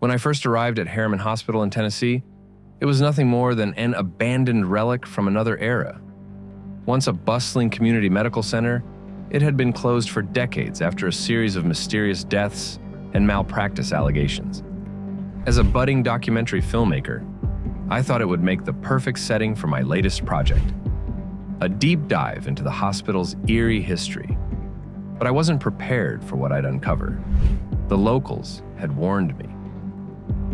When I first arrived at Harriman Hospital in Tennessee, it was nothing more than an abandoned relic from another era. Once a bustling community medical center, it had been closed for decades after a series of mysterious deaths and malpractice allegations. As a budding documentary filmmaker, I thought it would make the perfect setting for my latest project, a deep dive into the hospital's eerie history. But I wasn't prepared for what I'd uncover. The locals had warned me.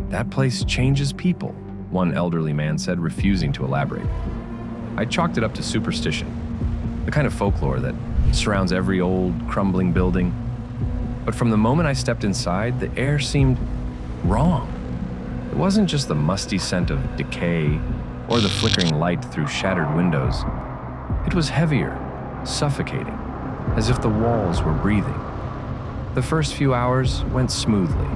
"That place changes people," one elderly man said, refusing to elaborate. I chalked it up to superstition, the kind of folklore that surrounds every old, crumbling building. But from the moment I stepped inside, the air seemed wrong. It wasn't just the musty scent of decay or the flickering light through shattered windows. It was heavier, suffocating, as if the walls were breathing. The first few hours went smoothly.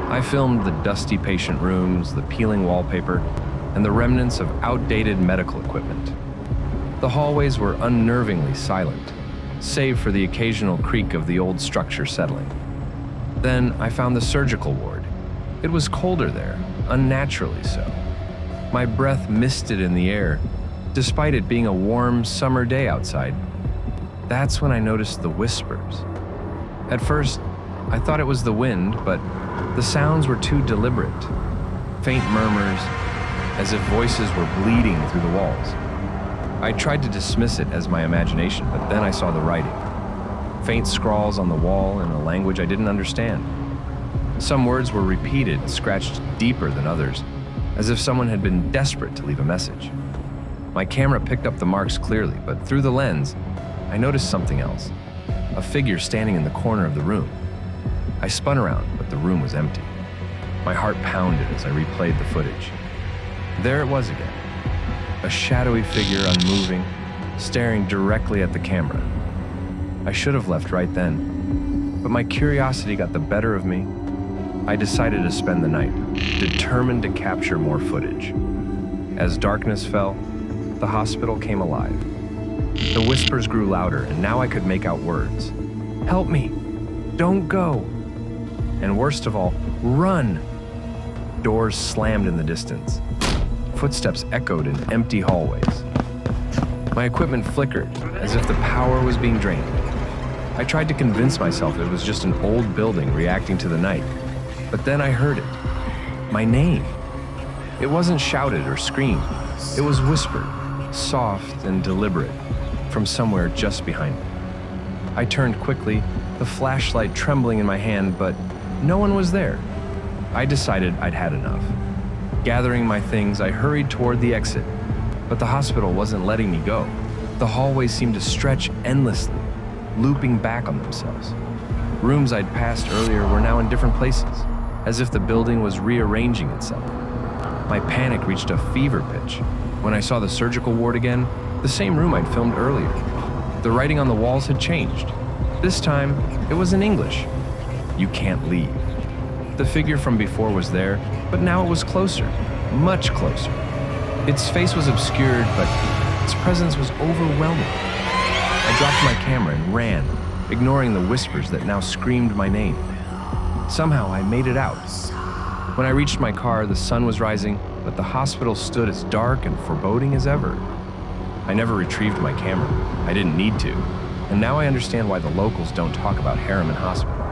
I filmed the dusty patient rooms, the peeling wallpaper, and the remnants of outdated medical equipment. The hallways were unnervingly silent, save for the occasional creak of the old structure settling. Then I found the surgical ward. It was colder there, unnaturally so. My breath misted in the air, despite it being a warm summer day outside. That's when I noticed the whispers. At first, I thought it was the wind, but the sounds were too deliberate. Faint murmurs, as if voices were bleeding through the walls. I tried to dismiss it as my imagination, but then I saw the writing. Faint scrawls on the wall in a language I didn't understand. Some words were repeated, scratched deeper than others, as if someone had been desperate to leave a message. My camera picked up the marks clearly, but through the lens, I noticed something else. A figure standing in the corner of the room. I spun around, but the room was empty. My heart pounded as I replayed the footage. There it was again. A shadowy figure, unmoving, staring directly at the camera. I should have left right then, but my curiosity got the better of me. I decided to spend the night, determined to capture more footage. As darkness fell, the hospital came alive. The whispers grew louder, and now I could make out words. "Help me! Don't go!" And worst of all, "Run!" Doors slammed in the distance. Footsteps echoed in empty hallways. My equipment flickered, as if the power was being drained. I tried to convince myself it was just an old building reacting to the night, but then I heard it. My name. It wasn't shouted or screamed. It was whispered, soft and deliberate, from somewhere just behind me. I turned quickly, the flashlight trembling in my hand, but no one was there. I decided I'd had enough. Gathering my things, I hurried toward the exit, but the hospital wasn't letting me go. The hallways seemed to stretch endlessly, looping back on themselves. Rooms I'd passed earlier were now in different places, as if the building was rearranging itself. My panic reached a fever pitch when I saw the surgical ward again, the same room I'd filmed earlier. The writing on the walls had changed. This time, it was in English. "You can't leave." The figure from before was there, but now it was closer, much closer. Its face was obscured, but its presence was overwhelming. I dropped my camera and ran, ignoring the whispers that now screamed my name. Somehow I made it out. When I reached my car, the sun was rising, but the hospital stood as dark and foreboding as ever. I never retrieved my camera. I didn't need to. And now I understand why the locals don't talk about Harriman Hospital.